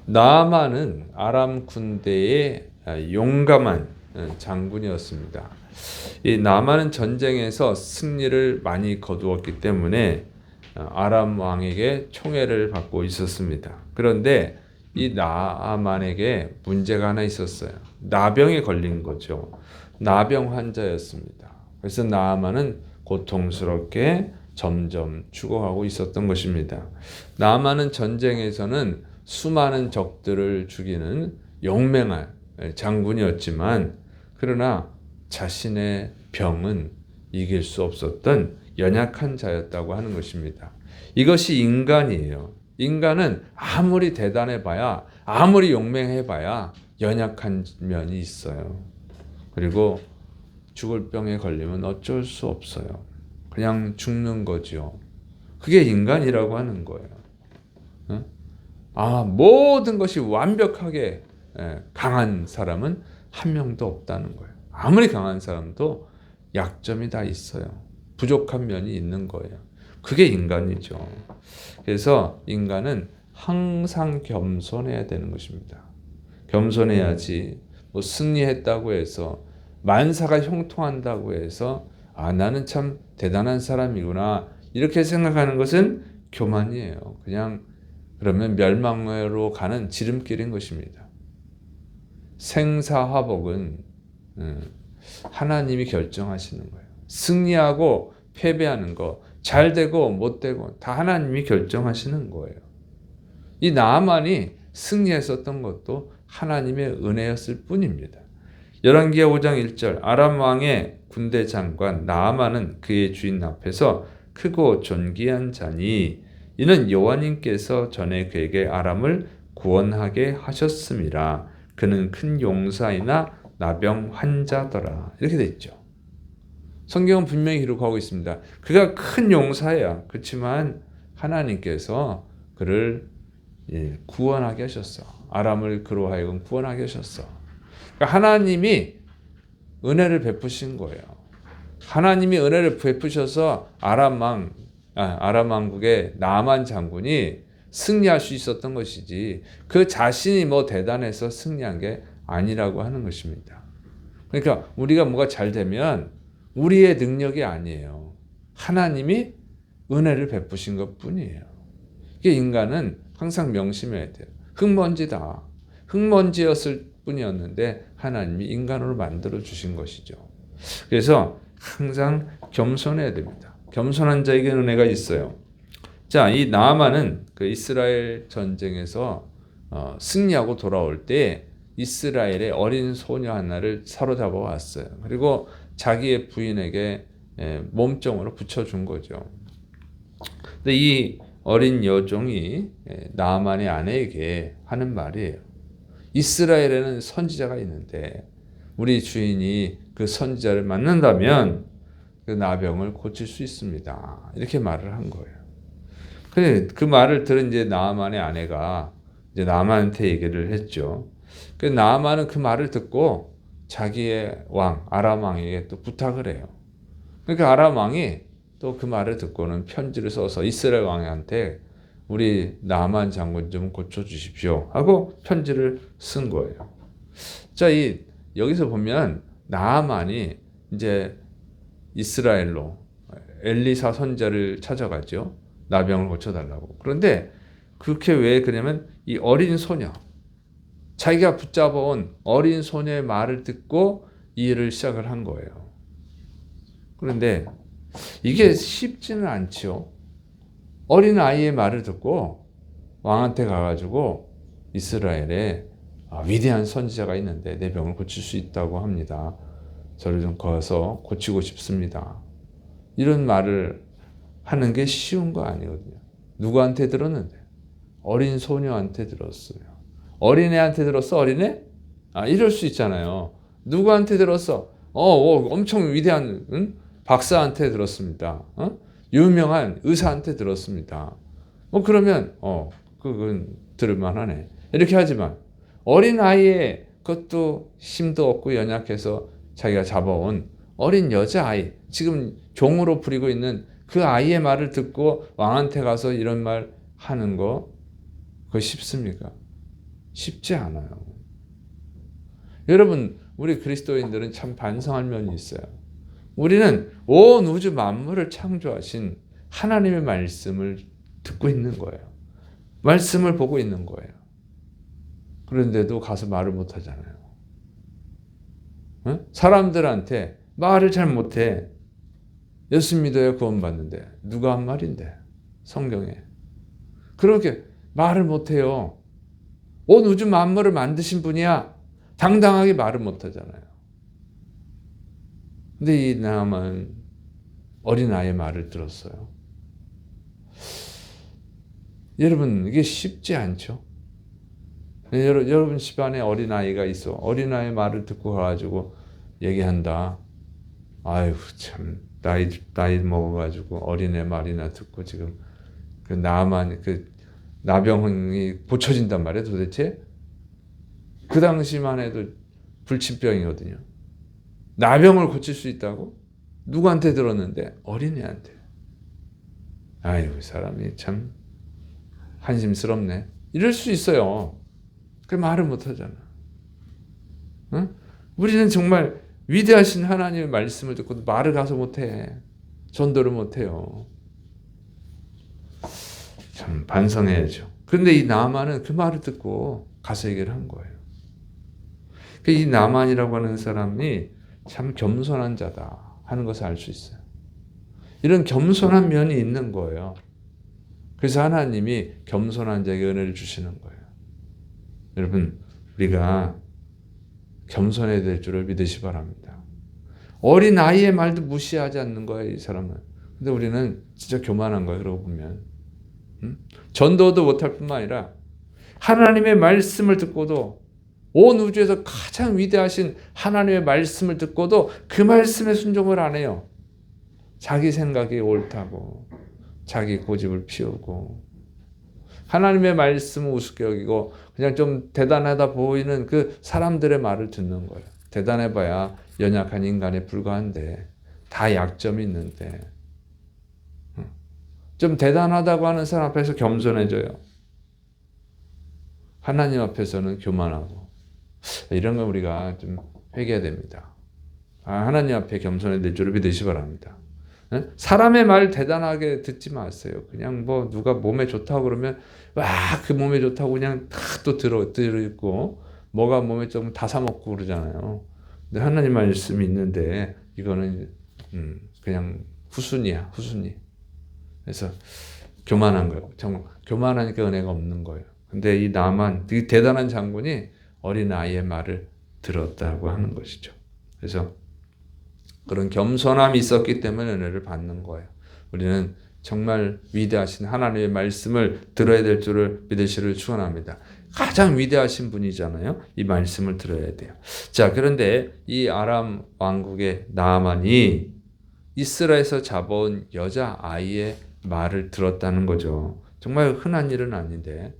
나아만은 아람 군대의 용감한 장군이었습니다. 이 나아만은 전쟁에서 승리를 많이 거두었기 때문에 아람 왕에게 총애를 받고 있었습니다. 그런데 이 나아만에게 문제가 하나 있었어요. 나병에 걸린 거죠. 나병 환자였습니다. 그래서 나아만은 고통스럽게 점점 죽어가고 있었던 것입니다. 나아만은 전쟁에서는 수많은 적들을 죽이는 용맹한 장군이었지만 그러나 자신의 병은 이길 수 없었던 연약한 자였다고 하는 것입니다. 이것이 인간이에요. 인간은 아무리 대단해봐야 아무리 용맹해봐야 연약한 면이 있어요. 그리고 죽을 병에 걸리면 어쩔 수 없어요. 그냥 죽는 거죠. 그게 인간이라고 하는 거예요. 모든 것이 완벽하게 강한 사람은 한 명도 없다는 거예요. 아무리 강한 사람도 약점이 다 있어요. 부족한 면이 있는 거예요. 그게 인간이죠. 그래서 인간은 항상 겸손해야 되는 것입니다. 겸손해야지 승리했다고 해서 만사가 형통한다고 해서 나는 참 대단한 사람이구나 이렇게 생각하는 것은 교만이에요. 그냥 그러면 멸망으로 가는 지름길인 것입니다. 생사화복은 하나님이 결정하시는 거예요. 승리하고 패배하는 거, 잘 되고 못 되고 다 하나님이 결정하시는 거예요. 이 나아만이 승리했었던 것도 하나님의 은혜였을 뿐입니다. 열왕기하 5장 1절 아람 왕의 군대 장관 나아만은 그의 주인 앞에서 크고 존귀한 자니 이는 여호와님께서 전에 그에게 아람을 구원하게 하셨음이라. 그는 큰 용사이나 나병 환자더라. 이렇게 돼 있죠. 성경은 분명히 기록하고 있습니다. 그가 큰 용사야. 그렇지만 하나님께서 그를 구원하게 하셨어. 아람을 그로 하여금 구원하게 하셨어. 그러니까 하나님이 은혜를 베푸신 거예요. 하나님이 은혜를 베푸셔서 아람 왕국의 나아만 장군이 승리할 수 있었던 것이지 그 자신이 대단해서 승리한 게 아니라고 하는 것입니다. 그러니까 우리가 뭐가 잘 되면 우리의 능력이 아니에요. 하나님이 은혜를 베푸신 것 뿐이에요. 이게 인간은 항상 명심해야 돼요. 흙먼지다. 흙먼지였을 뿐이었는데 하나님이 인간으로 만들어 주신 것이죠. 그래서 항상 겸손해야 됩니다. 겸손한 자에게 은혜가 있어요. 자, 이 나아만은 그 이스라엘 전쟁에서 승리하고 돌아올 때 이스라엘의 어린 소녀 하나를 사로잡아 왔어요. 그리고 자기의 부인에게 몸종으로 붙여준 거죠. 근데 이 어린 여종이 나아만의 아내에게 하는 말이에요. 이스라엘에는 선지자가 있는데 우리 주인이 그 선지자를 만난다면 그 나병을 고칠 수 있습니다. 이렇게 말을 한 거예요. 그 말을 들은 이제 나아만의 아내가 이제 나아만한테 얘기를 했죠. 그 나아만은 그 말을 듣고 자기의 왕 아람 왕에게 또 부탁을 해요. 그러니까 아람 왕이 또 그 말을 듣고는 편지를 써서 이스라엘 왕한테 우리 나아만 장군 좀 고쳐 주십시오 하고 편지를 쓴 거예요. 자, 여기서 보면 나아만이 이제 이스라엘로 엘리사 선지자를 찾아가죠. 나병을 고쳐달라고. 그런데 그렇게 왜 그러냐면 이 어린 소녀, 자기가 붙잡아온 어린 소녀의 말을 듣고 이 일을 시작을 한 거예요. 그런데 이게 쉽지는 않죠. 어린 아이의 말을 듣고 왕한테 가가지고 이스라엘에 위대한 선지자가 있는데 내 병을 고칠 수 있다고 합니다. 저를 좀 가서 고치고 싶습니다. 이런 말을 하는 게 쉬운 거 아니거든요. 누구한테 들었는데? 어린 소녀한테 들었어요. 어린애한테 들었어? 어린애? 이럴 수 있잖아요. 누구한테 들었어? 엄청 위대한 박사한테 들었습니다. 유명한 의사한테 들었습니다. 그러면 그건 들을만하네. 이렇게 하지만 어린 아이의 그것도 힘도 없고 연약해서 자기가 잡아온 어린 여자아이, 지금 종으로 부리고 있는 그 아이의 말을 듣고 왕한테 가서 이런 말 하는 거 그거 쉽습니까? 쉽지 않아요. 여러분, 우리 그리스도인들은 참 반성할 면이 있어요. 우리는 온 우주 만물을 창조하신 하나님의 말씀을 듣고 있는 거예요. 말씀을 보고 있는 거예요. 그런데도 가서 말을 못 하잖아요. 응? 사람들한테 말을 잘 못해. 예수 믿어야 구원받는데 누가 한 말인데 성경에 그렇게 말을 못해요. 온 우주 만물을 만드신 분이야. 당당하게 말을 못하잖아요. 근데 이 나만 어린아이의 말을 들었어요. 여러분, 이게 쉽지 않죠? 여러분 집안에 어린아이가 있어. 어린아이의 말을 듣고 가가지고 얘기한다. 아유, 참, 나이 먹어가지고 어린애 말이나 듣고 지금 그 나병이 고쳐진단 말이에요, 도대체? 그 당시만 해도 불치병이거든요. 나병을 고칠 수 있다고? 누구한테 들었는데? 어린애한테. 아이고, 사람이 참 한심스럽네. 이럴 수 있어요. 그 말을 못하잖아. 응? 우리는 정말 위대하신 하나님의 말씀을 듣고도 말을 가서 못해. 전도를 못해요. 참 반성해야죠. 그런데 이 나만은 그 말을 듣고 가서 얘기를 한 거예요. 이 나만이라고 하는 사람이 참 겸손한 자다 하는 것을 알 수 있어요. 이런 겸손한 면이 있는 거예요. 그래서 하나님이 겸손한 자에게 은혜를 주시는 거예요. 여러분, 우리가 겸손해야 될 줄을 믿으시 바랍니다. 어린 아이의 말도 무시하지 않는 거예요, 이 사람은. 근데 우리는 진짜 교만한 거예요, 그러고 보면. 전도도 못할 뿐만 아니라 하나님의 말씀을 듣고도 온 우주에서 가장 위대하신 하나님의 말씀을 듣고도 그 말씀에 순종을 안 해요. 자기 생각이 옳다고 자기 고집을 피우고 하나님의 말씀을 우습게 여기고 그냥 좀 대단하다 보이는 그 사람들의 말을 듣는 거예요. 대단해봐야 연약한 인간에 불과한데 다 약점이 있는데 좀 대단하다고 하는 사람 앞에서 겸손해져요. 하나님 앞에서는 교만하고 이런 걸 우리가 좀 회개해야 됩니다. 하나님 앞에 겸손해야 될 줄을 믿으시 바랍니다. 사람의 말 대단하게 듣지 마세요. 그냥 뭐 누가 몸에 좋다고 그러면 와 그 몸에 좋다고 그냥 다 또 들어있고 뭐가 몸에 좀 다 사먹고 그러잖아요. 근데 하나님 말씀이 있는데 이거는 그냥 후순위야, 후순위. 그래서 교만한 거예요. 정말 교만하니까 은혜가 없는 거예요. 근데 이 나만, 이 대단한 장군이 어린 아이의 말을 들었다고 하는 것이죠. 그래서 그런 겸손함이 있었기 때문에 은혜를 받는 거예요. 우리는 정말 위대하신 하나님의 말씀을 들어야 될 줄을 믿으시기를 축원합니다. 가장 위대하신 분이잖아요. 이 말씀을 들어야 돼요. 자, 그런데 이 아람 왕국의 나아만이 이스라엘에서 잡아온 여자 아이의 말을 들었다는 거죠. 정말 흔한 일은 아닌데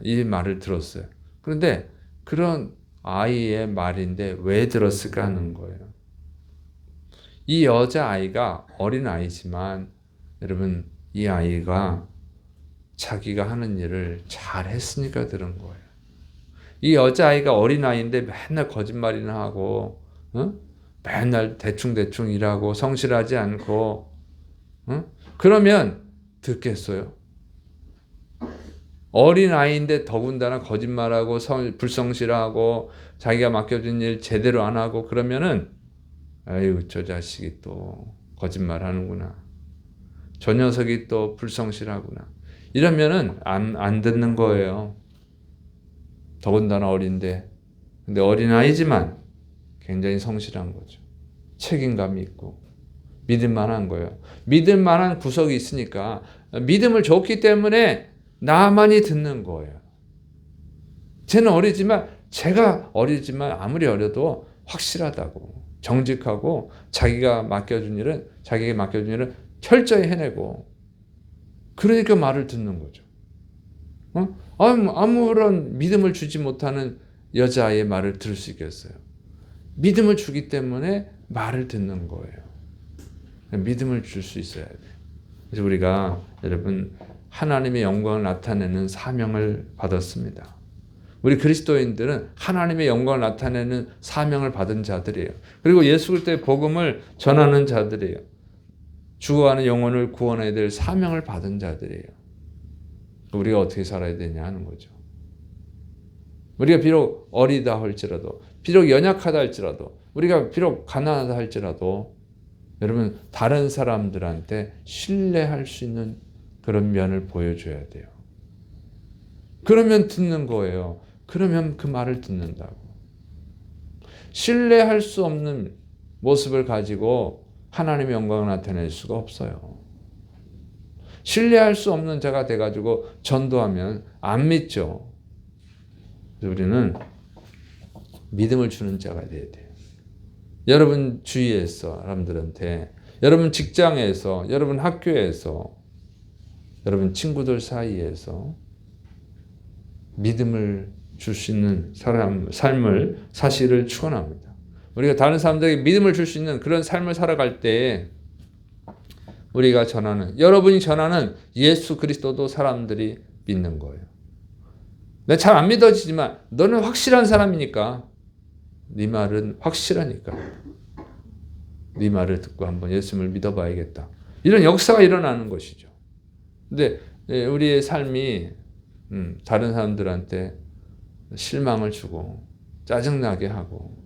이 말을 들었어요. 그런데 그런 아이의 말인데 왜 들었을까 하는 거예요. 이 여자아이가 어린 아이지만 여러분 이 아이가 자기가 하는 일을 잘 했으니까 들은 거예요. 이 여자아이가 어린 아이인데 맨날 거짓말이나 하고 맨날 대충대충 일하고 성실하지 않고 그러면 듣겠어요? 어린 아이인데 더군다나 거짓말하고 불성실하고 자기가 맡겨진 일 제대로 안 하고 그러면은 아유 저 자식이 또 거짓말하는구나. 저 녀석이 또 불성실하구나. 이러면은 안 듣는 거예요. 더군다나 어린데. 근데 어린 아이지만 굉장히 성실한 거죠. 책임감이 있고 믿을 만한 거예요. 믿을 만한 구석이 있으니까 믿음을 줬기 때문에 나만이 듣는 거예요. 제가 어리지만 아무리 어려도 확실하다고 정직하고 자기에게 맡겨준 일은 철저히 해내고 그러니까 말을 듣는 거죠. 아무런 믿음을 주지 못하는 여자아이의 말을 들을 수 있겠어요. 믿음을 주기 때문에 말을 듣는 거예요. 믿음을 줄 수 있어야 돼요. 그래서 우리가 여러분 하나님의 영광을 나타내는 사명을 받았습니다. 우리 그리스도인들은 하나님의 영광을 나타내는 사명을 받은 자들이에요. 그리고 예수 그리스도의 복음을 전하는 자들이에요. 죽어가는 영혼을 구원해야 될 사명을 받은 자들이에요. 우리가 어떻게 살아야 되냐 하는 거죠. 우리가 비록 어리다 할지라도, 비록 연약하다 할지라도, 우리가 비록 가난하다 할지라도 여러분 다른 사람들한테 신뢰할 수 있는 그런 면을 보여줘야 돼요. 그러면 듣는 거예요. 그러면 그 말을 듣는다고. 신뢰할 수 없는 모습을 가지고 하나님의 영광을 나타낼 수가 없어요. 신뢰할 수 없는 자가 돼가지고 전도하면 안 믿죠. 우리는 믿음을 주는 자가 돼야 돼요. 여러분 주위에서 사람들한테, 여러분 직장에서, 여러분 학교에서, 여러분 친구들 사이에서 믿음을 줄 수 있는 삶을, 사실을 축원합니다. 우리가 다른 사람들에게 믿음을 줄 수 있는 그런 삶을 살아갈 때 우리가 전하는, 여러분이 전하는 예수 그리스도도 사람들이 믿는 거예요. 내가 잘 안 믿어지지만 너는 확실한 사람이니까, 네 말은 확실하니까 네 말을 듣고 한번 예수님을 믿어봐야겠다. 이런 역사가 일어나는 것이죠. 근데 우리의 삶이 다른 사람들한테 실망을 주고 짜증나게 하고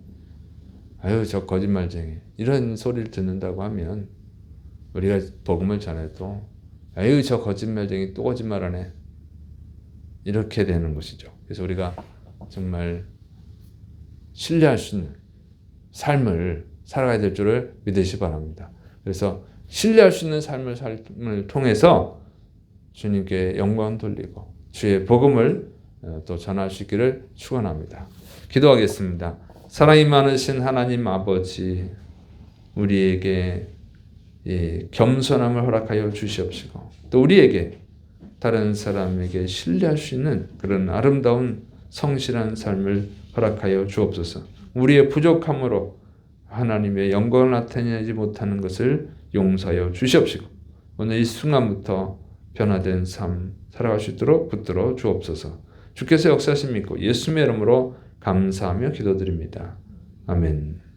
아유 저 거짓말쟁이 이런 소리를 듣는다고 하면 우리가 복음을 전해도 아유 저 거짓말쟁이 또 거짓말하네 이렇게 되는 것이죠. 그래서 우리가 정말 신뢰할 수 있는 삶을 살아가야 될 줄을 믿으시 바랍니다. 그래서 신뢰할 수 있는 삶을 통해서 주님께 영광 돌리고 주의 복음을 또 전할 수 있기를 축원합니다. 기도하겠습니다. 사랑이 많으신 하나님 아버지, 우리에게 겸손함을 허락하여 주시옵시고 또 우리에게 다른 사람에게 신뢰할 수 있는 그런 아름다운 성실한 삶을 허락하여 주옵소서. 우리의 부족함으로 하나님의 영광을 나타내지 못하는 것을 용서하여 주시옵시고 오늘 이 순간부터 변화된 삶 살아갈 수 있도록 붙들어 주옵소서. 주께서 역사하심 믿고 예수님의 이름으로 감사하며 기도드립니다. 아멘.